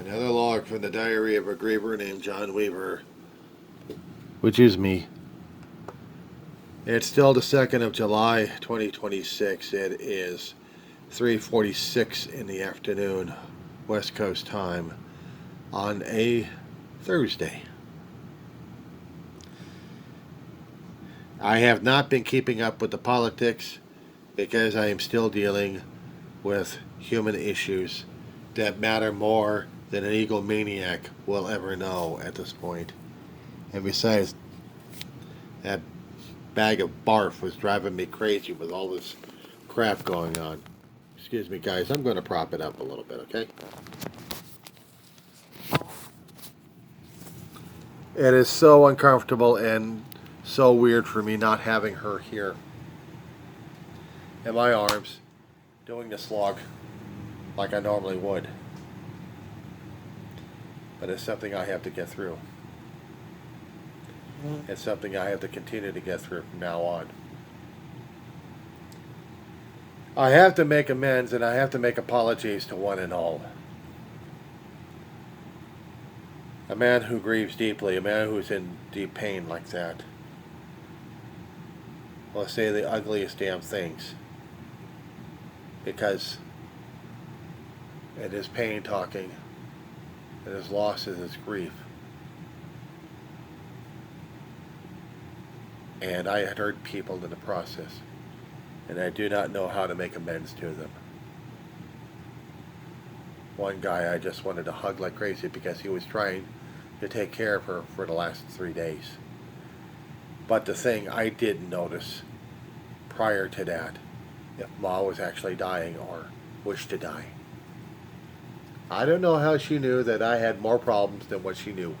Another log from the diary of a griever named John Weaver, which is me. It's still the 2nd of July, 2026. It is 3:46 in the afternoon, West Coast time, on a Thursday. I have not been keeping up with the politics because I am still dealing with human issues that matter more than an egomaniac will ever know at this point. And besides, that bag of barf was driving me crazy with all this crap going on. Excuse me, guys. I'm going to prop it up a little bit, okay? It is so uncomfortable and so weird for me not having her here in my arms doing this log like I normally would. But it's something I have to get through. It's something I have to continue to get through from now on. I have to make amends and I have to make apologies to one and all. A man who grieves deeply, a man who's in deep pain like that, will say the ugliest damn things. Because it is pain talking, it is loss, it is grief. And I had hurt people in the process, and I do not know how to make amends to them. One guy I just wanted to hug like crazy because he was trying to take care of her for the last 3 days. But the thing I didn't notice prior to that, if Ma was actually dying or wished to die. I don't know how she knew that I had more problems than what she knew.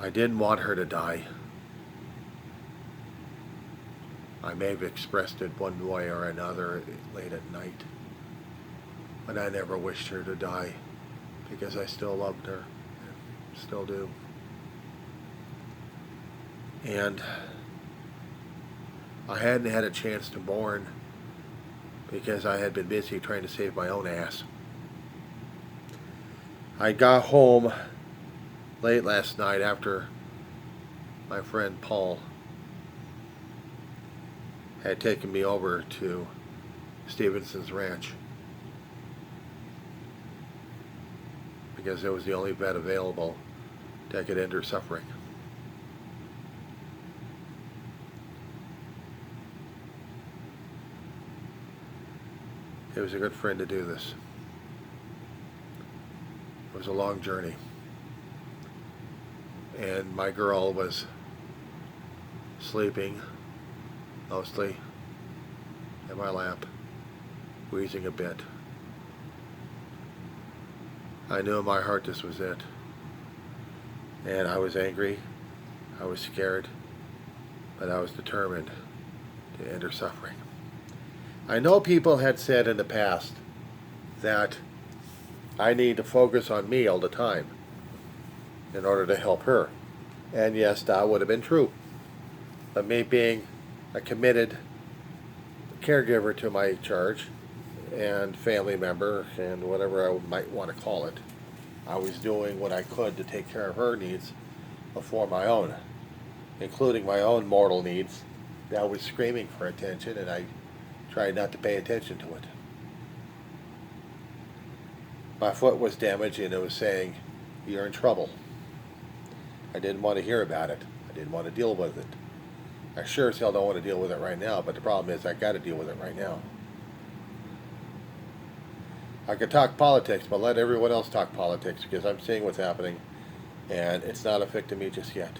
I didn't want her to die. I may have expressed it one way or another late at night. But I never wished her to die because I still loved her. Still do. And I hadn't had a chance to mourn because I had been busy trying to save my own ass. I got home late last night after my friend Paul had taken me over to Stevenson's ranch because it was the only vet available that could end her suffering. It was a good friend to do this. It was a long journey. And my girl was sleeping, mostly, in my lap, wheezing a bit. I knew in my heart this was it. And I was angry, I was scared, but I was determined to end her suffering. I know people had said in the past that I need to focus on me all the time in order to help her. And yes, that would have been true. But me being a committed caregiver to my charge and family member and whatever I might want to call it, I was doing what I could to take care of her needs before my own, including my own mortal needs that was screaming for attention, and I tried not to pay attention to it. My foot was damaged and it was saying, "You're in trouble." I didn't want to hear about it. I didn't want to deal with it. I sure as hell don't want to deal with it right now, but the problem is I got to deal with it right now. I could talk politics, but let everyone else talk politics because I'm seeing what's happening and it's not affecting me just yet.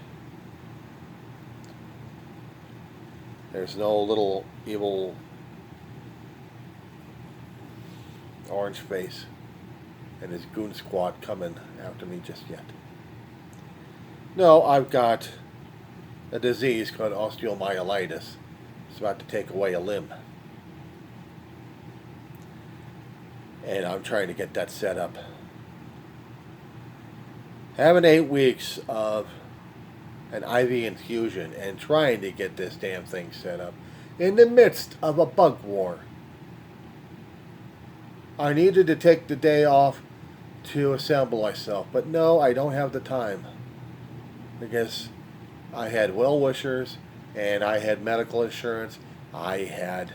There's no little evil orange face and his goon squad coming after me just yet. No, I've got a disease called osteomyelitis. It's about to take away a limb. And I'm trying to get that set up. Having 8 weeks of an IV infusion and trying to get this damn thing set up in the midst of a bug war. I needed to take the day off to assemble myself, but no, I don't have the time because I had well-wishers and I had medical insurance. I had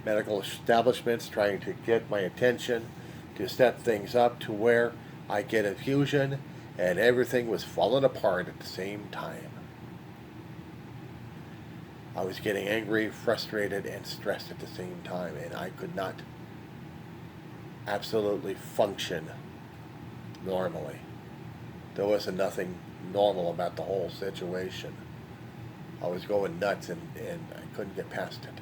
medical establishments trying to get my attention to set things up to where I get infusion, and everything was falling apart at the same time. I was getting angry, frustrated, and stressed at the same time, and I could not absolutely function normally. There wasn't nothing normal about the whole situation. I was going nuts, and I couldn't get past it.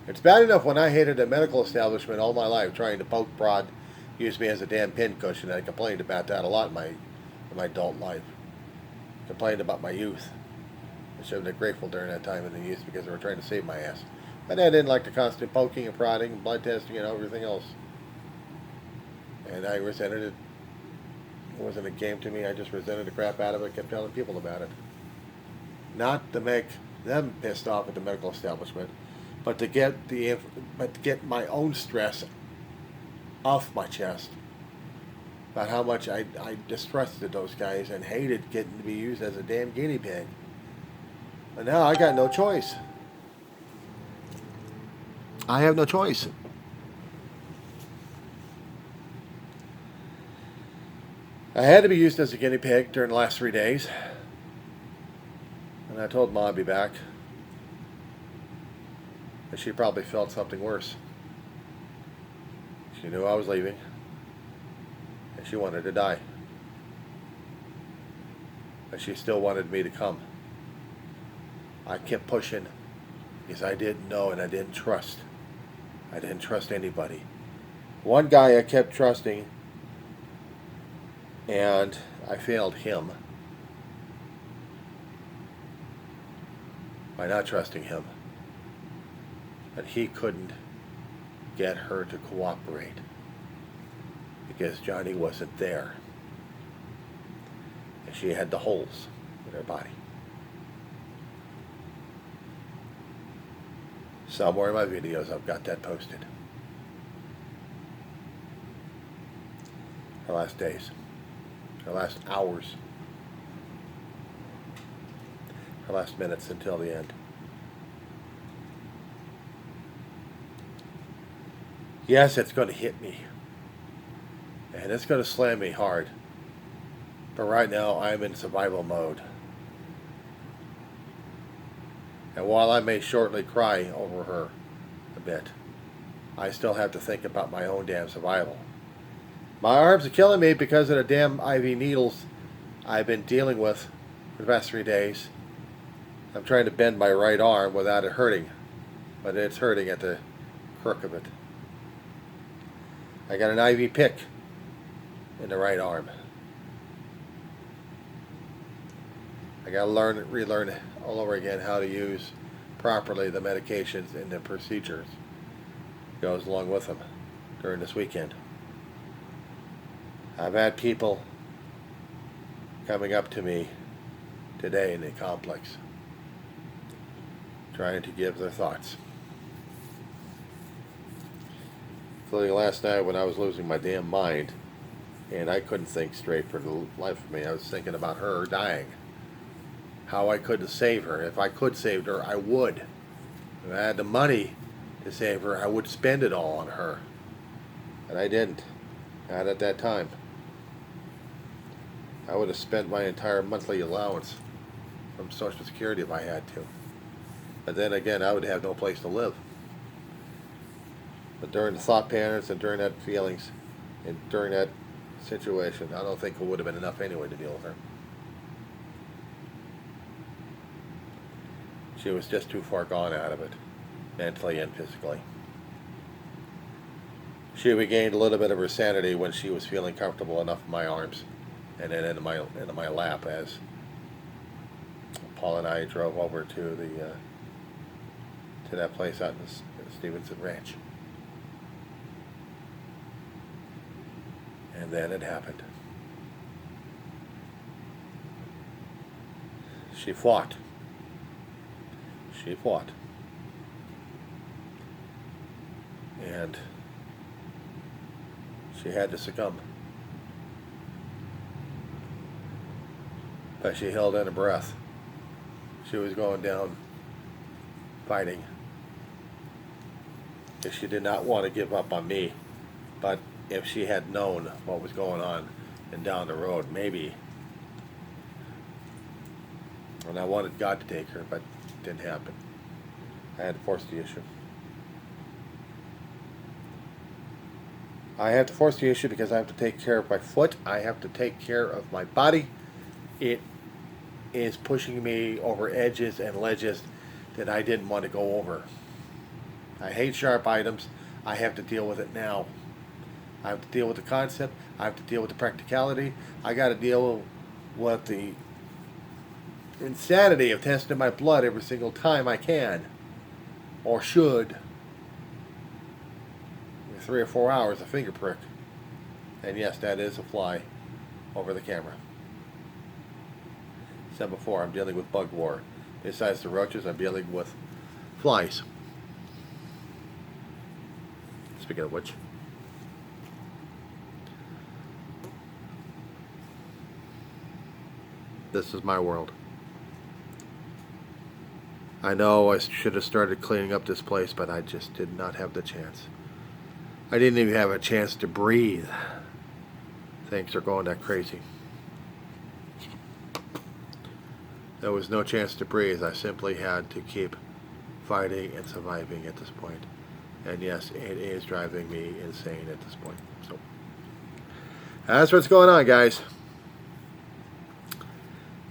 It's bad enough when I hated a medical establishment all my life, trying to poke prod, use me as a damn pincushion. I complained about that a lot in my adult life. Complained about my youth. I should have been grateful during that time in the youth because they were trying to save my ass. But I didn't like the constant poking and prodding and blood testing and everything else. And I resented it. It wasn't a game to me. I just resented the crap out of it, kept telling people about it. Not to make them pissed off at the medical establishment, but to get my own stress off my chest about how much I distrusted those guys and hated getting to be used as a damn guinea pig. But now I got no choice. I have no choice. I had to be used as a guinea pig during the last 3 days. And I told Mom I'd be back. But she probably felt something worse. She knew I was leaving. And she wanted to die. But she still wanted me to come. I kept pushing because I didn't know and I didn't trust. I didn't trust anybody. One guy I kept trusting, and I failed him by not trusting him. But he couldn't get her to cooperate because Johnny wasn't there. And she had the holes in her body. Somewhere in my videos I've got that posted. Her last days. Her last hours. Her last minutes until the end. Yes, it's going to hit me. And it's going to slam me hard. But right now I'm in survival mode. And while I may shortly cry over her a bit, I still have to think about my own damn survival. My arms are killing me because of the damn IV needles I've been dealing with for the past 3 days. I'm trying to bend my right arm without it hurting, but it's hurting at the crook of it. I got an IV pick in the right arm. I got to relearn all over again how to use properly the medications and the procedures that goes along with them during this weekend. I've had people coming up to me today in the complex trying to give their thoughts. Including last night when I was losing my damn mind and I couldn't think straight for the life of me. I was thinking about her dying. How I could save her. If I could save her, I would. If I had the money to save her, I would spend it all on her. But I didn't. Not at that time. I would have spent my entire monthly allowance from Social Security if I had to. But then again, I would have no place to live. But during the thought patterns and during that feelings and during that situation, I don't think it would have been enough anyway to deal with her. She was just too far gone out of it, mentally and physically. She regained a little bit of her sanity when she was feeling comfortable enough in my arms and then into my lap as Paul and I drove over to that place out in the Stevenson Ranch. And then it happened. She fought. And She had to succumb. But she held in her breath. She was going down fighting. If she did not want to give up on me, but if she had known what was going on and down the road, maybe. And I wanted God to take her, but it didn't happen. I had to force the issue. I have to force the issue because I have to take care of my foot. I have to take care of my body. It is pushing me over edges and ledges that I didn't want to go over. I hate sharp items. I have to deal with it now. I have to deal with the concept. I have to deal with the practicality. I got to deal with the insanity of testing my blood every single time I can, or should. 3 or 4 hours, a finger prick. And yes, that is a fly over the camera. Said before, I'm dealing with bug war. Besides the roaches, I'm dealing with flies. Speaking of which, this is my world. I know I should have started cleaning up this place, but I just did not have the chance. I didn't even have a chance to breathe. Things are going that crazy. There was no chance to breathe. I simply had to keep fighting and surviving at this point. And yes, it is driving me insane at this point. So that's what's going on, guys.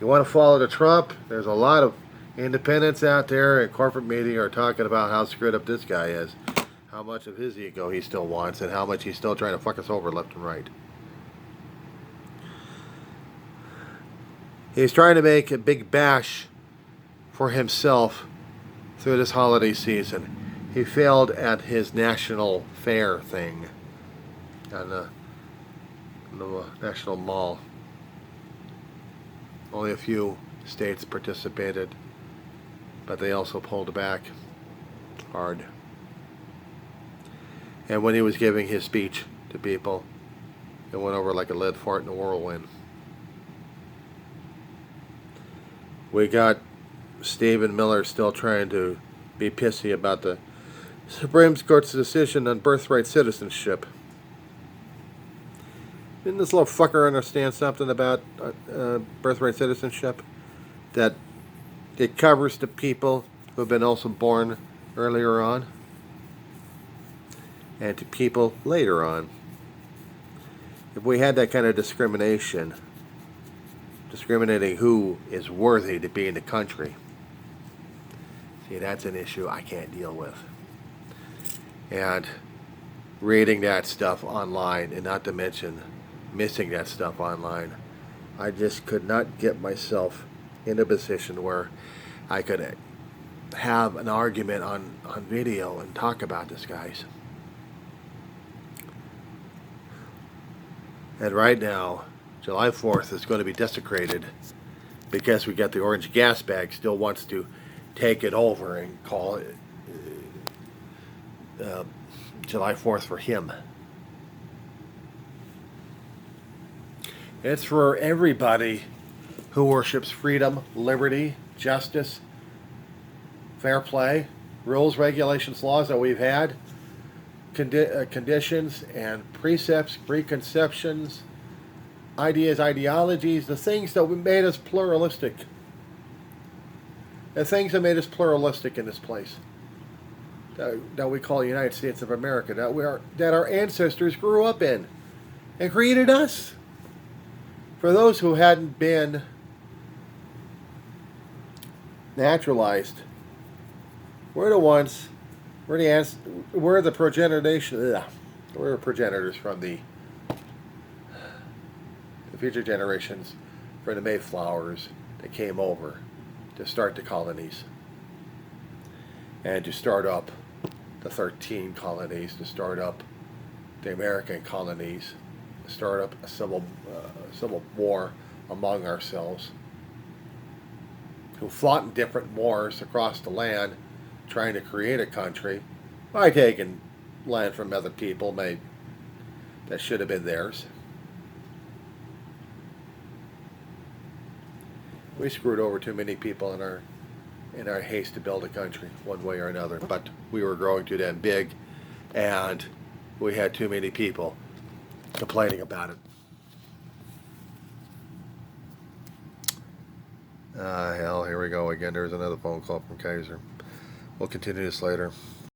You want to follow the Trump? There's a lot of independents out there and corporate media are talking about how screwed up this guy is. How much of his ego he still wants and how much he's still trying to fuck us over left and right. He's trying to make a big bash for himself through this holiday season. He failed at his national fair thing on the National Mall. Only a few states participated, but they also pulled back hard. And when he was giving his speech to people, it went over like a lead fart in a whirlwind. We got Stephen Miller still trying to be pissy about the Supreme Court's decision on birthright citizenship. Didn't this little fucker understand something about birthright citizenship? That it covers the people who have been also born earlier on and to people later on. If we had that kind of discrimination, discriminating who is worthy to be in the country, see, that's an issue I can't deal with. And reading that stuff online, and not to mention missing that stuff online, I just could not get myself in a position where I could have an argument on video and talk about this, guys. And right now, July 4th is going to be desecrated because we got the orange gas bag still wants to take it over and call it July 4th for him. It's for everybody who worships freedom, liberty, justice, fair play, rules, regulations, laws that we've had, conditions and precepts, preconceptions, ideas, ideologies, the things that made us pluralistic. The things that made us pluralistic in this place that we call the United States of America, that our ancestors grew up in and created us. For those who hadn't been naturalized, we're the ones, we're the progenitors from the future generations, for the Mayflowers that came over to start the colonies and to start up the 13 colonies, to start up the American colonies, to start up a civil war among ourselves, who fought in different wars across the land trying to create a country by taking land from other people, by that should have been theirs. We screwed over too many people in our haste to build a country, one way or another. But we were growing too damn big, and we had too many people complaining about it. Hell, here we go again. There's another phone call from Kaiser. We'll continue this later.